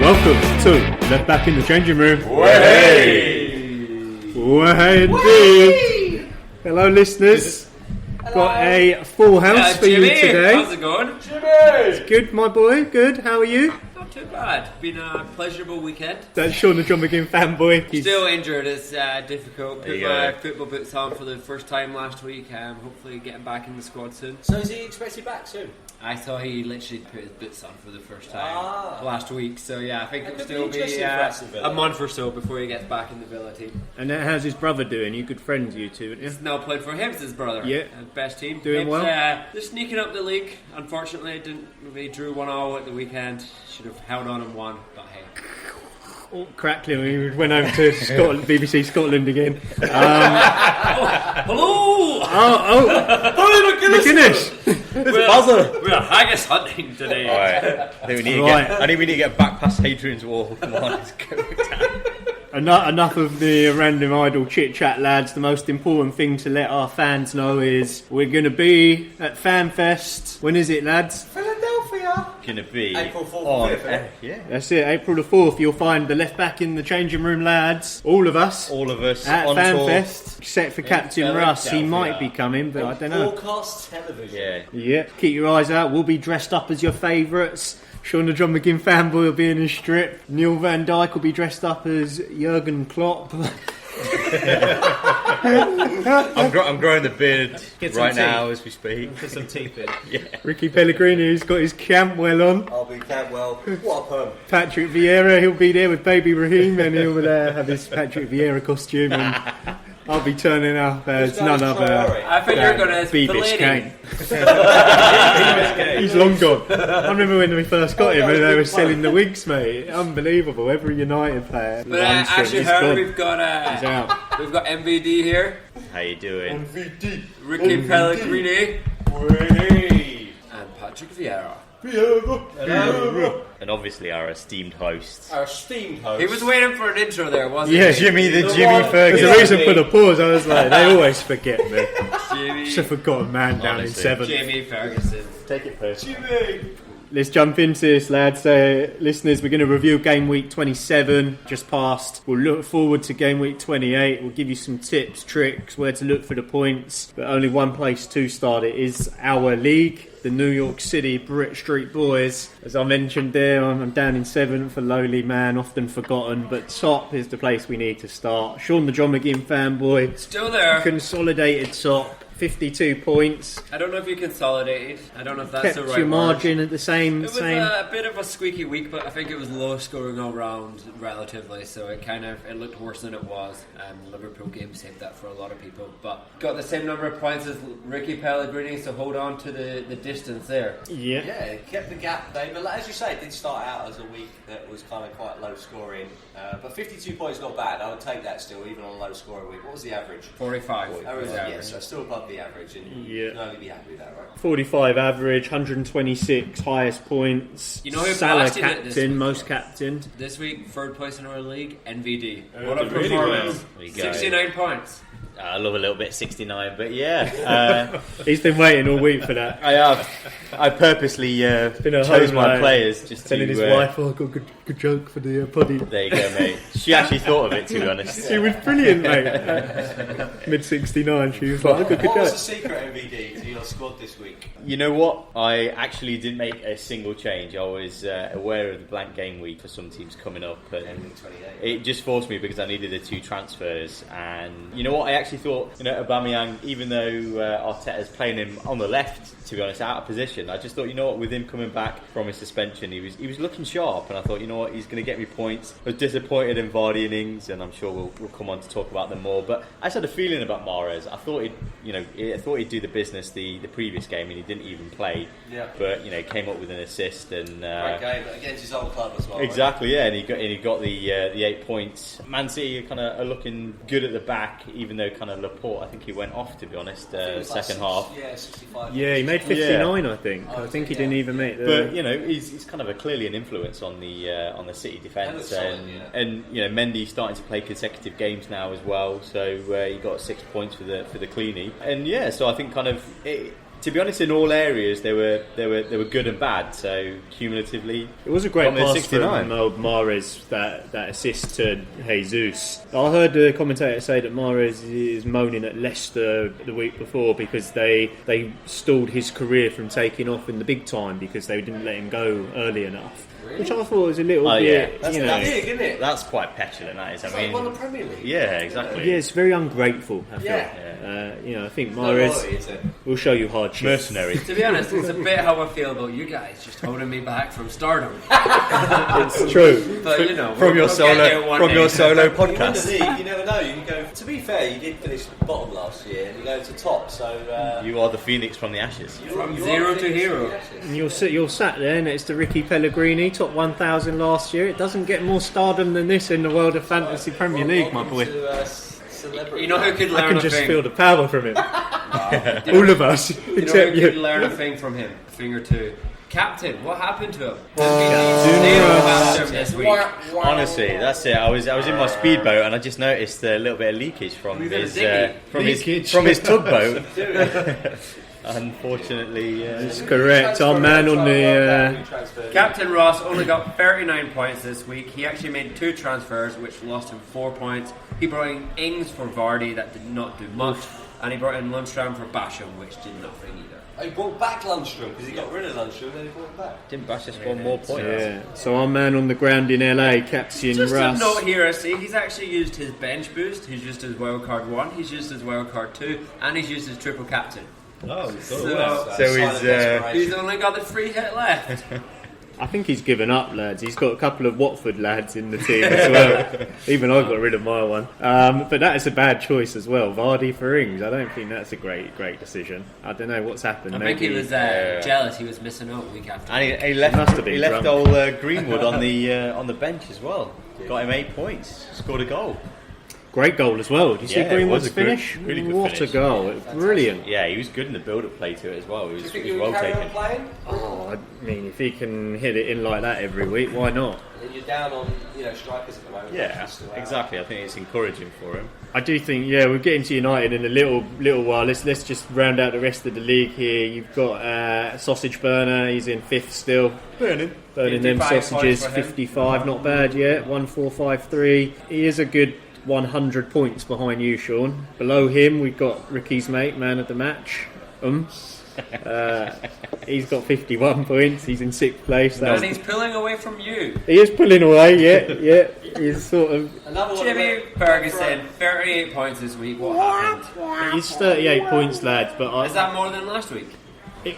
Welcome to Left Back in the Changing Room. Way! Way indeed! Hello listeners. Hello. Got a full house for Jimmy, you today. how's it going? Jimmy! Good, my boy, good. How are you? Not too bad. Been a pleasurable weekend. That's Sean the John McGinn fanboy. He's Still injured, it's difficult. There Put you my go. football boots on for the first time last week. Hopefully getting back in the squad soon. So is he expected back soon? I saw he literally put his boots on for the first time last week. So yeah, I think That it'll could be still be interesting for Aston Villa. a month or so before he gets back in the Villa team. And how's his brother doing? You good friends, you two, aren't you? He's now played for Hibs, his brother. Yeah. Best team. Doing Hibs, well. They're sneaking up the league. Unfortunately, they drew 1-1 at the weekend. Should have held on and won, but hey. Oh, crackling. We went over to Scotland, BBC Scotland again. Hello! Oh, McGuinness! We're haggis hunting today. Alright, I think we need to get back past Hadrian's Wall. Come on, let's go down. Enough of the random idle chit chat, lads. The most important thing to let our fans know is we're going to be at FanFest. When is it, lads? Philadelphia. Gonna be April 4th or 5th, yeah. That's it, April the 4th. You'll find the Left Back in the Changing Room lads, all of us All of us at on tour. FanFest, except for Captain Russ. He Philadelphia. might be coming, but I don't know. Broadcast television. Yeah. Yeah, keep your eyes out. We'll be dressed up as your favourites. Sean the John McGinn fanboy will be in his strip. Neil Van Dijk will be dressed up as Jurgen Klopp. I'm growing the beard Get some right tea. now as we speak. Put some teeth in. Ricky Pellegrini's got his Campwell on. I'll be Cantwell. What a perm. Patrick Vieira, he'll be there with Baby Raheem, and he'll have his Patrick Vieira costume. And I'll be turning up as none other I think you're going to Beavis Kane. Kane. He's long gone. I remember when we first got him and they were selling the wigs, mate. Unbelievable. Every United player. But actually, he's heard gone. we've He's got out. MVD here, How you doing? Ricky Pellegrini, and Patrick Vieira. And obviously our esteemed host. Our esteemed host. He was waiting for an intro there, wasn't Yeah, he? Jimmy The Jimmy one- There's Ferguson. a reason for the pause. I was like, they always forget me. Jimmy, Just a forgotten man down in Honestly. 7th. Jimmy Ferguson. Take it first. Let's jump into this, lads. Listeners, we're going to review Game Week 27, just passed. We'll look forward to Game Week 28. We'll give you some tips, tricks, where to look for the points. But only one place to start it is our league, the New York City Brit Street Boys. As I mentioned there, I'm down in 7th, a lowly man, often forgotten. But top is the place we need to start. Sean the John McGinn fanboy, Still there. consolidated top. 52 points. I don't know if you consolidated. I don't know if that's Kept the right your word. margin at the same. It was a bit of a squeaky week, but I think it was low scoring all round relatively, so it looked worse than it was. Liverpool game saved that for a lot of people, but got the same number of points as Ricky Pellegrini, so hold on to the distance there. Yeah. Yeah, it kept the gap there. But as you say, it did start out as a week that was kind of quite low scoring. But 52 points not bad. I would take that still, even on a low scoring week. What was the average? 45. Average, was yeah, average. so still above the average, and you can only be happy with that, right? 45 average, 126 highest points. You know who Salah blasted it this captain, week? most captained. This week, third place in our league, NVD. What a really performance. well. There you go. 69 points. I love a little bit 69, but yeah. He's been waiting all week for that. I have. I purposely Been a chose home, my mate. players just Telling to... his wife, oh, I got a good joke for the poddy. There you go, mate. She actually thought of it, to be honest. She was brilliant, mate. Mid 69, she was like, I got a good What was the joke. secret MVD to your squad this week? You know what? I actually didn't make a single change. I was aware of the blank game week for some teams coming up, and it just forced me because I needed the 2 transfers. And you know what? I actually thought, Aubameyang, even though Arteta's playing him on the left, to be honest, out of position, I just thought, you know what? With him coming back from his suspension, he was looking sharp, and I thought, you know what? He's going to get me points. I was disappointed in Vardy and Ings, and I'm sure we'll come on to talk about them more. But I just had a feeling about Mahrez. I thought he'd do the business the previous game, and he didn't even play. Yeah. But came up with an assist and Great game against his old club as well. right? exactly, yeah, and he got the 8 points. Man City kind of are looking good at the back, even though kind of Laporte, I think he went off, to be honest, I think it was like second half. Yeah, 65. Yeah, he made 59, I think. I think he didn't even make the... But he's kind of clearly an influence on the City defence, solid, and Mendy's starting to play consecutive games now as well. So he got 6 points for the cleanie, and so I think kind of to be honest, in all areas they were good and bad. So cumulatively, it was a great from the pass 69. from Mahrez, that assist to Jesus. I heard the commentator say that Mahrez is moaning at Leicester the week before because they stalled his career from taking off in the big time because they didn't let him go early enough. Really? Which I thought was a little bit, yeah. That's big, isn't it? That's quite petulant. That is. It's I mean, like won the Premier League. yeah, exactly. Yeah, it's very ungrateful. I feel. Yeah. I think No loyalty, is Mahrez it? will show you hardship. Mercenary. To be honest, it's a bit how I feel about you guys just holding me back from stardom. It's true. But you know, From your we'll get there solo one day. solo You win the podcast. league, you never know. You can go. To be fair, you did finish bottom last year, and you go to top. So You are the phoenix from the ashes. From zero to hero. And you're sat there next to Ricky Pellegrini, top 1,000 last year. It doesn't get more stardom than this in the world of fantasy Premier League, my boy. You know who could I learn can a just thing? feel the power from him. You All of us, know who except could you. learn a thing from him? Thing or two. Captain, what happened to him? This week. Honestly, that's it. I was in my speedboat and I just noticed a little bit of leakage from We've got a his dinghy. from his tugboat. Unfortunately, That's correct. Our man on the... Captain Ross only got 39 points this week. He actually made 2 transfers, which lost him 4 points. He brought in Ings for Vardy, that did not do much, and he brought in Lundstram for Basham, which did nothing either. He brought back Lundstram because he got rid of Lundstram and then he brought him back. didn't Bash just one more point? Yeah. So our man on the ground in LA, Captain Just Russ. a note here, I see he's actually used his bench boost. He's used his wildcard 1, he's used his wildcard 2, and he's used his triple captain. Oh, So he's only got the free hit left. I think he's given up, lads. He's got a couple of Watford lads in the team as well. Even I got rid of my one. But that is a bad choice as well. Vardy for Ings. I don't think that's a great decision. I don't know what's happened. I think he was jealous. He was missing out week after. And he He must have left. been He left drunk. old Greenwood on the bench as well. Got him 8 points. Scored a goal. Great goal as well. Did you see Yeah, it Greenwood's was a good- finish? really good what finish. a goal. Brilliant. Yeah, he was good in the build-up play to it as well. He Do you was, think he you was would well carry on taken. playing? Oh, I mean, if he can hit it in like that every week, why not? And you're down on strikers at the moment. Yeah, Still out. exactly. I think it's encouraging for him. I do think, we'll get into United in a little while. Let's just round out the rest of the league here. You've got Sausage Burner. He's in 5th still. Burning them 55 sausages. points for him. 55, not bad yet. 1-4-5-3. He is a good 100 points behind you, Sean. Below him, we've got Ricky's mate, man of the match. He's got 51 points. He's in 6th place. And he's pulling away from you. He is pulling away. Yeah. He's sort of. Another one. Jimmy Ferguson, 38 points this week. What happened? He's 38 points, lads. But Is that more than last week?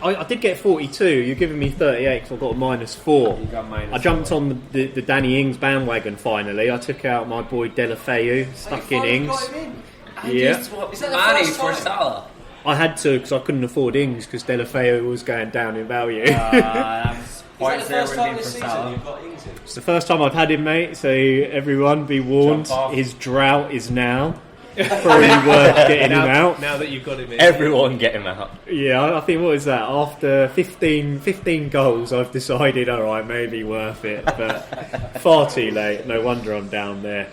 I did get 42. You're giving me 38 because I got a -4. You got minus I jumped 4. on the Danny Ings bandwagon finally. I took out my boy Delafeu, stuck in Ings. Got him in. And Yeah. you swapped Is that the Manny first for time? Salah. I had to because I couldn't afford Ings because Delafeu was going down in value. That's Is that points the there first would time be for this season Salah. you've got Ings in? It's the first time I've had him, mate. So everyone, be warned. Jump off. His drought is now. Probably worth getting him out. Now that you've got him in. Everyone get him out. Yeah, I think what is that? After 15 goals, I've decided, all right, maybe worth it, but far too late. No wonder I'm down there.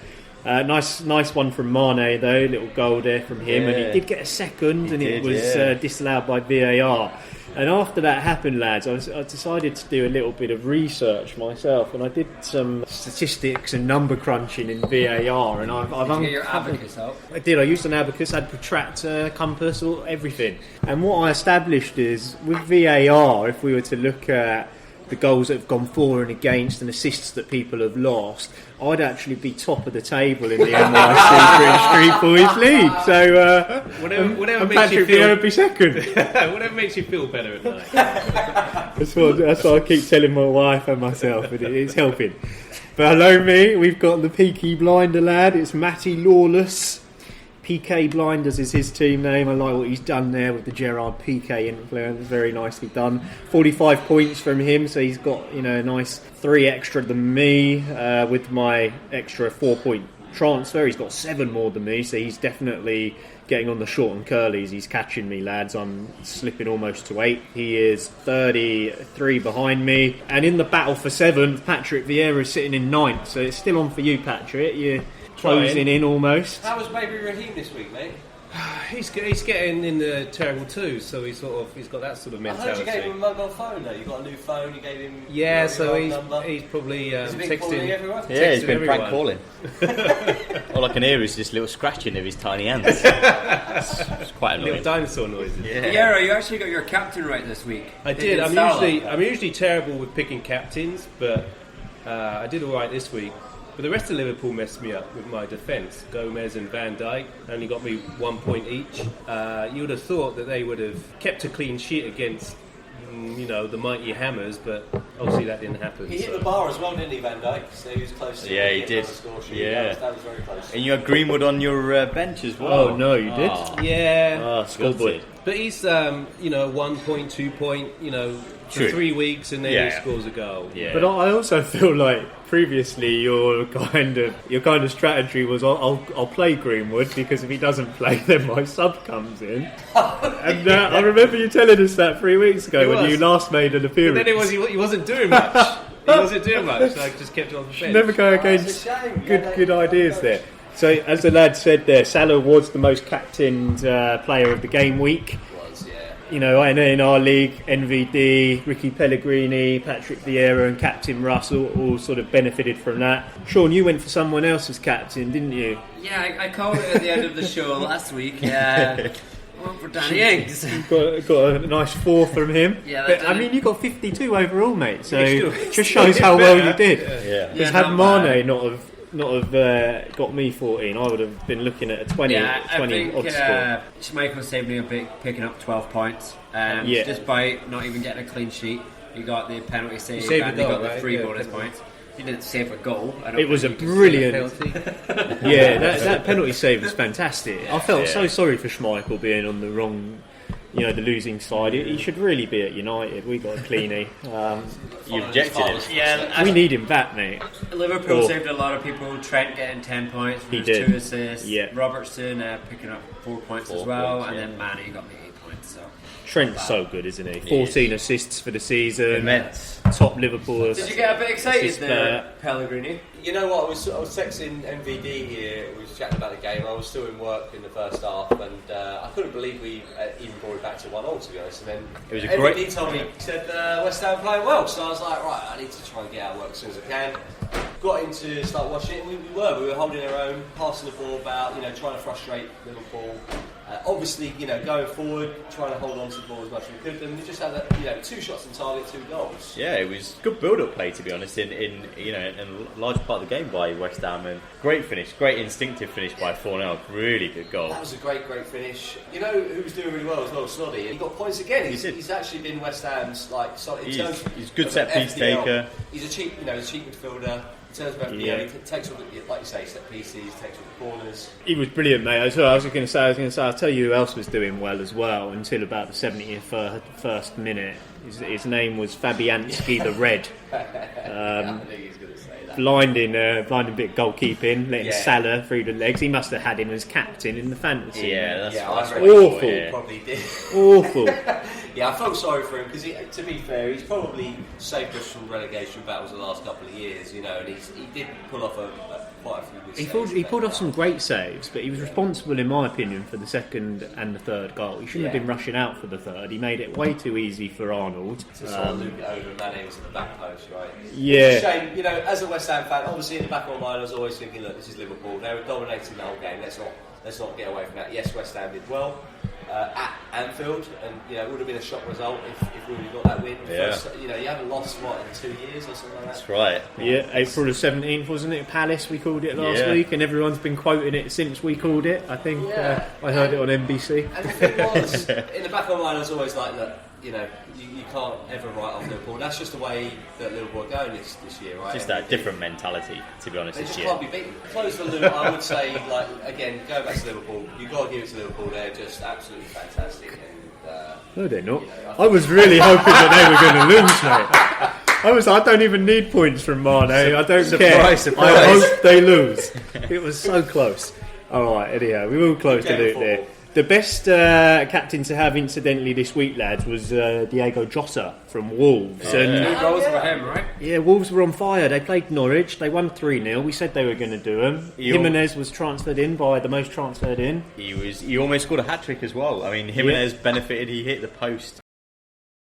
Nice one from Mane though, little goal there from him, and he Yeah. did get a second, and it did, was yeah. disallowed by VAR. And after that happened, lads, I decided to do a little bit of research myself, and I did some statistics and number crunching in VAR, and I've Did you get your uncovered. abacus out? I did. I used an abacus, had protractor, compass, everything. And what I established is with VAR, if we were to look at the goals that have gone for and against and assists that people have lost, I'd actually be top of the table in the NYC British Street Boys League. So, Whatever and makes you Patrick Vieira feel would be second. whatever makes you feel better at night. That's what I keep telling my wife and myself, and it's helping. But below me, we've got the Peaky Blinder lad. It's Matty Lawless. PK Blinders is his team name. I like what he's done there with the Gerard PK influence. Very nicely done. 45 points from him, so he's got a nice 3 extra than me with my extra 4-point transfer. He's got 7 more than me, so he's definitely getting on the short and curlies. He's catching me, lads. I'm slipping almost to 8. He is 33 behind me. And in the battle for 7th, Patrick Vieira is sitting in 9th, so it's still on for you, Patrick. You're closing in almost. How was Baby Raheem this week, mate? He's getting in the terrible too, so he's got that sort of I heard mentality. you gave him a mobile phone though. You got a new phone. You gave him. Yeah, so your number. he's probably Has he been calling texting. everyone? Yeah, he's Texting been prank everyone. calling. All I can hear is this little scratching of his tiny hands. It's quite Little annoying. dinosaur noises. Yeah. Yaro, you actually got your captain right this week. I It did. didn't sound like that. I'm usually terrible with picking captains, but I did all right this week. But the rest of Liverpool messed me up with my defence. Gomez and Van Dijk only got me 1 point each. You would have thought that they would have kept a clean sheet against, the mighty Hammers, but obviously that didn't happen. He hit the bar as well, didn't he, Van Dijk? So he was close to Yeah, he getting on did. the score sheet. Yeah. That was very close. And you had Greenwood on your bench as well. Oh, no, you did? Oh. Yeah, Oh, Schoolboy. but he's 1 point, 2 point, for True. 3 weeks, and then Yeah. he scores a goal. Yeah. But I also feel like previously your kind of strategy was I'll play Greenwood because if he doesn't play, then my sub comes in. And I remember you telling us that 3 weeks ago It when was. you last made an But appearance. then he wasn't doing much. He wasn't doing much, so I just kept it on the bench. Never go It's against a shame. good ideas there. So as the lad said there, Salah was the most captained player of the game week. Was, yeah. And in our league, NVD, Ricky Pellegrini, Patrick Vieira and Captain Russ all sort of benefited from that. Sean, you went for someone else as captain, didn't you? Yeah, I called it at the end of the show last week. I went for Danny Ings. Got a nice 4 from him. Yeah, But, that I did mean, you got 52 overall, mate. So You it still- just shows how well you did. Yeah. Because Yeah, had not Mane bad. not have got me 14, I would have been looking at a 20 Yeah, I 20 think odd score. Schmeichel saved me a bit, picking up 12 points. Yeah. Despite not even getting a clean sheet, he got the penalty save saved and a he goal, got the right? 3 Yeah, bonus definitely. points. He didn't save a goal. I don't It was a think you can brilliant- save a penalty. Yeah, that penalty save was fantastic. I felt Yeah. so sorry for Schmeichel being on the wrong, the losing side. He should really be at United. We got a cleanie. You rejected him. Yeah, We need him back, mate. Liverpool Oh. saved a lot of people. Trent getting 10 points for He his did. 2 assists. Yeah. Robertson picking up 4 points 4 as well. points, and yeah. then Mane got me 8 points. So. Trent's so good, isn't he? 14 assists for the season. Immense. Top Liverpool. Did you get a bit excited assist there, player. Pellegrini? You know what? I was texting MVD here. We was chatting about the game. I was still in work in the first half, and I couldn't believe we even brought it back to 1-1. To be honest, and then It was a MVD great- told me, he said West Ham playing well. So I was like, right, I need to try and get out of work as soon as I can. Got in to start watching it, and we were holding our own, passing the ball about, trying to frustrate Liverpool. Obviously, going forward, trying to hold on to the ball as much as we could, and we just had 2 shots on target, 2 goals. Yeah, it was good build-up play, to be honest, in a large part of the game by West Ham, and great finish, great instinctive finish by 4-0, really good goal. That was a great finish. You know who was doing really well as well, Snoddy, and he got points again. He's actually been West Ham's He's he's good set piece taker. He's a cheap midfielder. In terms of he takes all the, like you say, set pieces, takes all the corners. He was brilliant, mate. I was going to say, I'll tell you who else was doing well as well until about the 71st minute. His name was Fabianski the Red. I knew he was going to say that. Blinding bit of goalkeeping, letting Yeah. Salah through the legs. He must have had him as captain in the fantasy. Yeah, that's Yeah, that's I right. reckon Awful. he probably did. Awful. Yeah, I felt sorry for him because, to be fair, he's probably saved us from relegation battles the last couple of years, and he did pull off quite a few good saves. He pulled off some great saves, but he was responsible, in my opinion, for the second and the third goal. He shouldn't have been rushing out for the third. He made it way too easy for Arnold. To sort of loop it over, and Mane was at the back post, right? Yeah. It's a shame, as a West Ham fan, obviously in the back of my mind I was always thinking, look, this is Liverpool. They were dominating the whole game. Let's not get away from that. Yes, West Ham did well at Anfield, and it would have been a shock result if we would have got that win. Yeah. First, you haven't lost in 2 years or something like that. That's right. Yeah, April the 17th, wasn't it? Palace, we called it last Yeah. week, and everyone's been quoting it since we called it. I think Yeah. I heard it on NBC. And the thing was, in the back of my mind, I was always like, look, you can't ever write off Liverpool. That's just the way that Liverpool are going this year, right? Just that different mentality, to be honest, They this just year. can't be beaten. Close the loop, I would say, again, going back to Liverpool, you've got to give it to Liverpool. They're just absolutely fantastic. And, No, they're not. I was really hoping that they were going to lose, mate. I don't even need points from Mane. I don't care. Surprise. I hope they lose. It was so close. All right, anyhow, we will close the Game of loop there. football. The best captain to have, incidentally, this week, lads, was Diego Jota from Wolves. And 2 goals for him, right? yeah, Wolves were on fire. They played Norwich. They won 3-0. We said they were going to do them. Jimenez was transferred in by the most transferred in. He almost scored a hat trick as well. I mean, Jimenez benefited. He hit the post